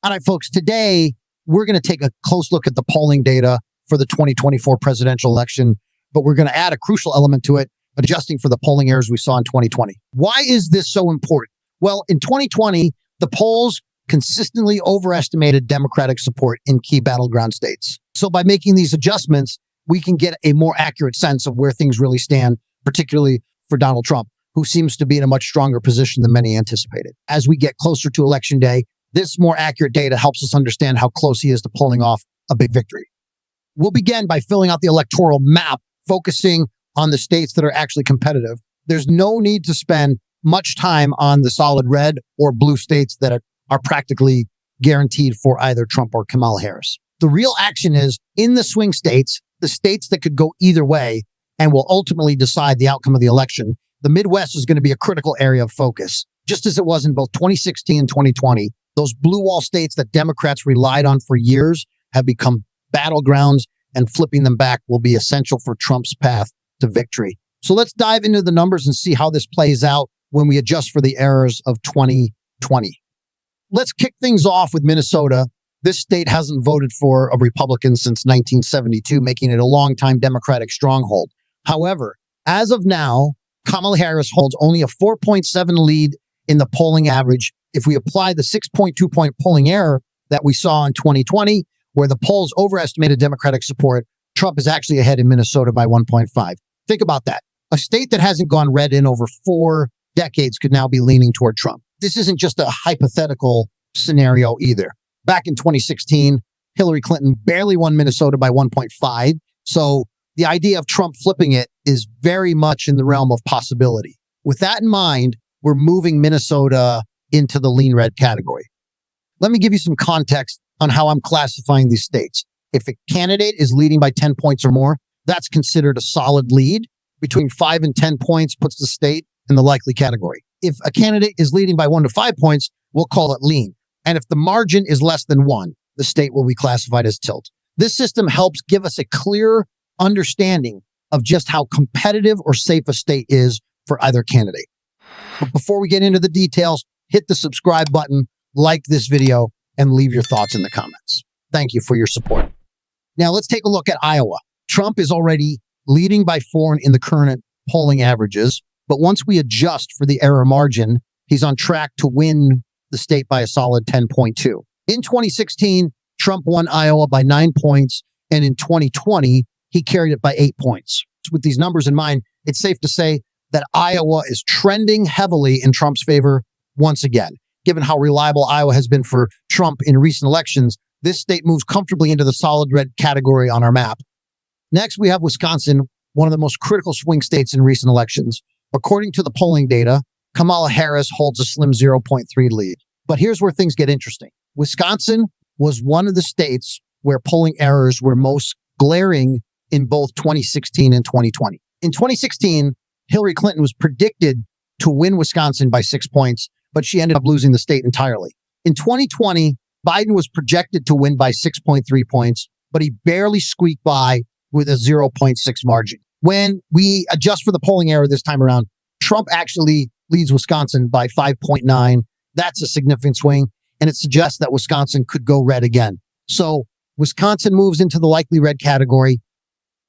All right, folks, today we're going to take a close look at the polling data for the 2024 presidential election, but we're going to add a crucial element to it, adjusting for the polling errors we saw in 2020. Why is this so important? Well, in 2020, the polls consistently overestimated Democratic support in key battleground states. So by making these adjustments, we can get a more accurate sense of where things really stand, particularly for Donald Trump, who seems to be in a much stronger position than many anticipated. As we get closer to Election Day, this more accurate data helps us understand how close he is to pulling off a big victory. We'll begin by filling out the electoral map, focusing on the states that are actually competitive. There's no need to spend much time on the solid red or blue states that are practically guaranteed for either Trump or Kamala Harris. The real action is in the swing states, the states that could go either way and will ultimately decide the outcome of the election. The Midwest is going to be a critical area of focus, just as it was in both 2016 and 2020. Those blue wall states that Democrats relied on for years have become battlegrounds, and flipping them back will be essential for Trump's path to victory. So let's dive into the numbers and see how this plays out when we adjust for the errors of 2020. Let's kick things off with Minnesota. This state hasn't voted for a Republican since 1972, making it a longtime Democratic stronghold. However, as of now, Kamala Harris holds only a 4.7 lead in the polling average. If we apply the 6.2 point polling error that we saw in 2020, where the polls overestimated Democratic support, Trump is actually ahead in Minnesota by 1.5. Think about that. A state that hasn't gone red in over 4 decades could now be leaning toward Trump. This isn't just a hypothetical scenario either. Back in 2016, Hillary Clinton barely won Minnesota by 1.5. So the idea of Trump flipping it is very much in the realm of possibility. With that in mind, we're moving Minnesota into the lean red category. Let me give you some context on how I'm classifying these states. If a candidate is leading by 10 points or more, that's considered a solid lead. Between 5 and 10 points puts the state in the likely category. If a candidate is leading by 1 to 5 points, we'll call it lean. And if the margin is less than 1, the state will be classified as tilt. This system helps give us a clear understanding of just how competitive or safe a state is for either candidate. But before we get into the details, hit the subscribe button, like this video, and leave your thoughts in the comments. Thank you for your support. Now let's take a look at Iowa. Trump is already leading by 4 in the current polling averages, but once we adjust for the error margin, he's on track to win the state by a solid 10.2. In 2016, Trump won Iowa by 9 points, and in 2020, he carried it by 8 points. With these numbers in mind, it's safe to say that Iowa is trending heavily in Trump's favor once again. Given how reliable Iowa has been for Trump in recent elections, this state moves comfortably into the solid red category on our map. Next, we have Wisconsin, one of the most critical swing states in recent elections. According to the polling data, Kamala Harris holds a slim 0.3 lead. But here's where things get interesting. Wisconsin was one of the states where polling errors were most glaring in both 2016 and 2020. In 2016, Hillary Clinton was predicted to win Wisconsin by 6 points, but she ended up losing the state entirely. In 2020, Biden was projected to win by 6.3 points, but he barely squeaked by with a 0.6 margin. When we adjust for the polling error this time around, Trump actually leads Wisconsin by 5.9. That's a significant swing, and it suggests that Wisconsin could go red again. So Wisconsin moves into the likely red category.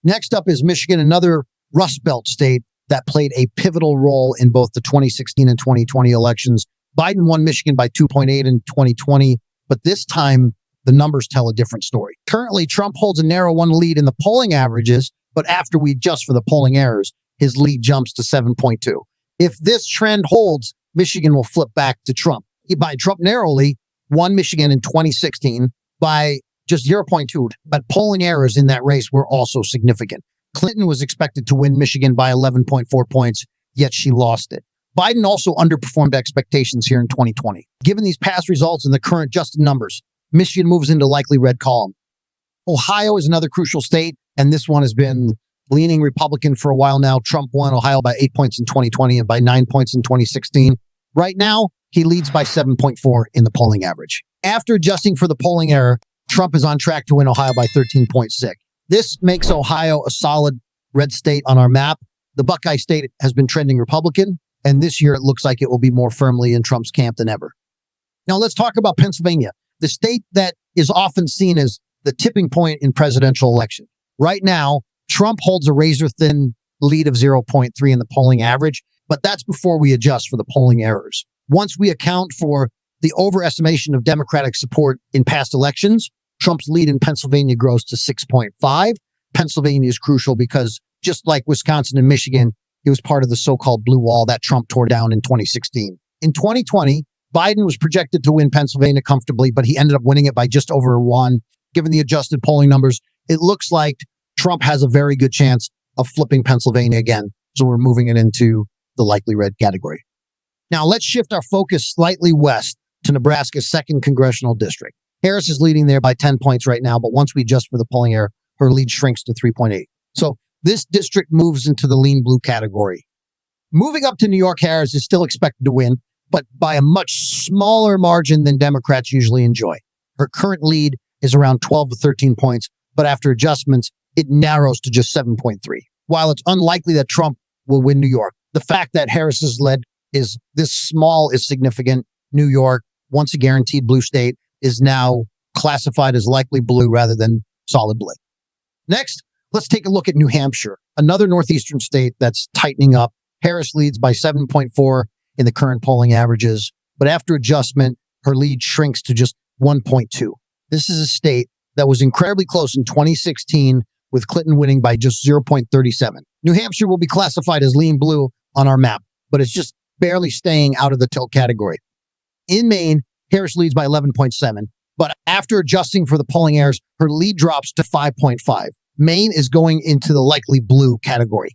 Next up is Michigan, another Rust Belt state that played a pivotal role in both the 2016 and 2020 elections. Biden won Michigan by 2.8 in 2020, but this time the numbers tell a different story. Currently, Trump holds a narrow 1 lead in the polling averages, but after we adjust for the polling errors, his lead jumps to 7.2. If this trend holds, Michigan will flip back to Trump. By Trump narrowly won Michigan in 2016 by just 0.2, but polling errors in that race were also significant. Clinton was expected to win Michigan by 11.4 points, yet she lost it. Biden also underperformed expectations here in 2020. Given these past results and the current adjusted numbers, Michigan moves into likely red column. Ohio is another crucial state, and this one has been leaning Republican for a while now. Trump won Ohio by 8 points in 2020 and by 9 points in 2016. Right now, he leads by 7.4 in the polling average. After adjusting for the polling error, Trump is on track to win Ohio by 13.6. This makes Ohio a solid red state on our map. The Buckeye state has been trending Republican, and this year it looks like it will be more firmly in Trump's camp than ever. Now let's talk about Pennsylvania. the state that is often seen as the tipping point in presidential election. Right now, Trump holds a razor-thin lead of 0.3 in the polling average, but that's before we adjust for the polling errors. Once we account for the overestimation of Democratic support in past elections, Trump's lead in Pennsylvania grows to 6.5. Pennsylvania is crucial because just like Wisconsin and Michigan, it was part of the so-called blue wall that Trump tore down in 2016. In 2020, Biden was projected to win Pennsylvania comfortably, but he ended up winning it by just over one. Given the adjusted polling numbers, it looks like Trump has a very good chance of flipping Pennsylvania again. So we're moving it into the likely red category. Now let's shift our focus slightly west to Nebraska's 2nd congressional district. Harris is leading there by 10 points right now, but once we adjust for the polling error, her lead shrinks to 3.8. So this district moves into the lean blue category. Moving up to New York, Harris is still expected to win, but by a much smaller margin than Democrats usually enjoy. Her current lead is around 12 to 13 points, but after adjustments, it narrows to just 7.3. While it's unlikely that Trump will win New York, the fact that Harris's lead is this small is significant. New York, once a guaranteed blue state, is now classified as likely blue rather than solid blue. Next, let's take a look at New Hampshire, another northeastern state that's tightening up. Harris leads by 7.4 in the current polling averages, but after adjustment, her lead shrinks to just 1.2. This is a state that was incredibly close in 2016, with Clinton winning by just 0.37. New Hampshire will be classified as lean blue on our map, but it's just barely staying out of the tilt category. In Maine, Harris leads by 11.7, but after adjusting for the polling errors, her lead drops to 5.5. Maine is going into the likely blue category.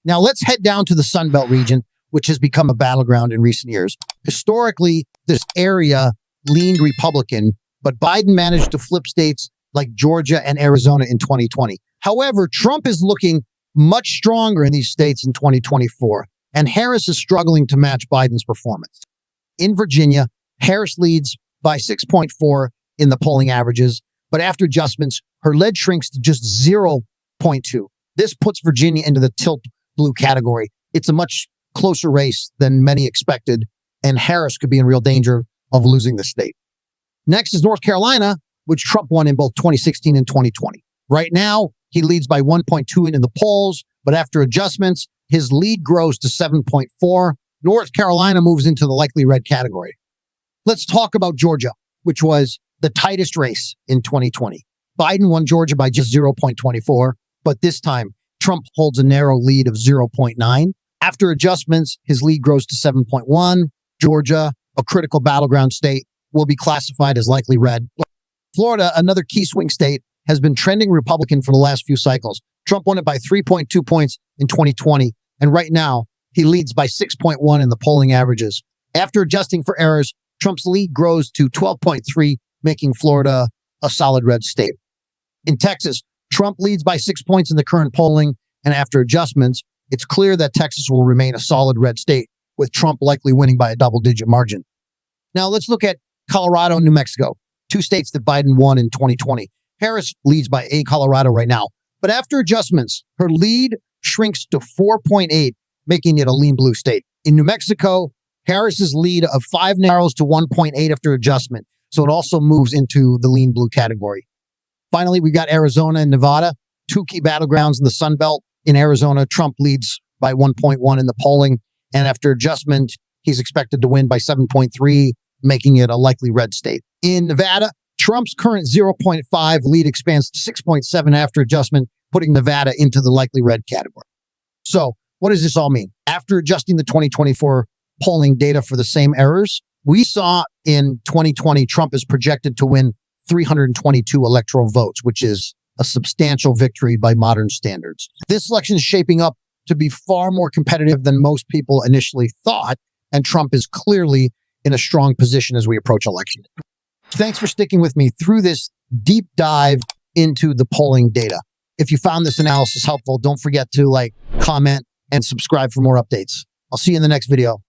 Now let's head down to the Sun Belt region, which has become a battleground in recent years. Historically, this area leaned Republican, but Biden managed to flip states like Georgia and Arizona in 2020. However, Trump is looking much stronger in these states in 2024, and Harris is struggling to match Biden's performance. In Virginia, Harris leads by 6.4 in the polling averages, but after adjustments, her lead shrinks to just 0.2. This puts Virginia into the tilt blue category. It's a much closer race than many expected, and Harris could be in real danger of losing the state. Next is North Carolina, which Trump won in both 2016 and 2020. Right now, he leads by 1.2 in the polls, but after adjustments, his lead grows to 7.4. North Carolina moves into the likely red category. Let's talk about Georgia, which was the tightest race in 2020. Biden won Georgia by just 0.24, but this time, Trump holds a narrow lead of 0.9. After adjustments, his lead grows to 7.1. Georgia, a critical battleground state, will be classified as likely red. Florida, another key swing state, has been trending Republican for the last few cycles. Trump won it by 3.2 points in 2020, and right now, he leads by 6.1 in the polling averages. After adjusting for errors, Trump's lead grows to 12.3, making Florida a solid red state. In Texas, Trump leads by 6 points in the current polling, and after adjustments, it's clear that Texas will remain a solid red state, with Trump likely winning by a double-digit margin. Now let's look at Colorado and New Mexico, two states that Biden won in 2020. Harris leads by Colorado right now, but after adjustments, her lead shrinks to 4.8, making it a lean blue state. In New Mexico, Harris's lead of 5 narrows to 1.8 after adjustment, so it also moves into the lean blue category. Finally, we got Arizona and Nevada, two key battlegrounds in the Sun Belt. In Arizona, Trump leads by 1.1 in the polling, and after adjustment, he's expected to win by 7.3, making it a likely red state. In Nevada, Trump's current 0.5 lead expands to 6.7 after adjustment, putting Nevada into the likely red category. So, what does this all mean? After adjusting the 2024 polling data for the same errors, we saw in 2020, Trump is projected to win 322 electoral votes, which is a substantial victory by modern standards. This election is shaping up to be far more competitive than most people initially thought, and Trump is clearly in a strong position as we approach election. Thanks for sticking with me through this deep dive into the polling data. If you found this analysis helpful, don't forget to comment and subscribe for more updates. I'll see you in the next video.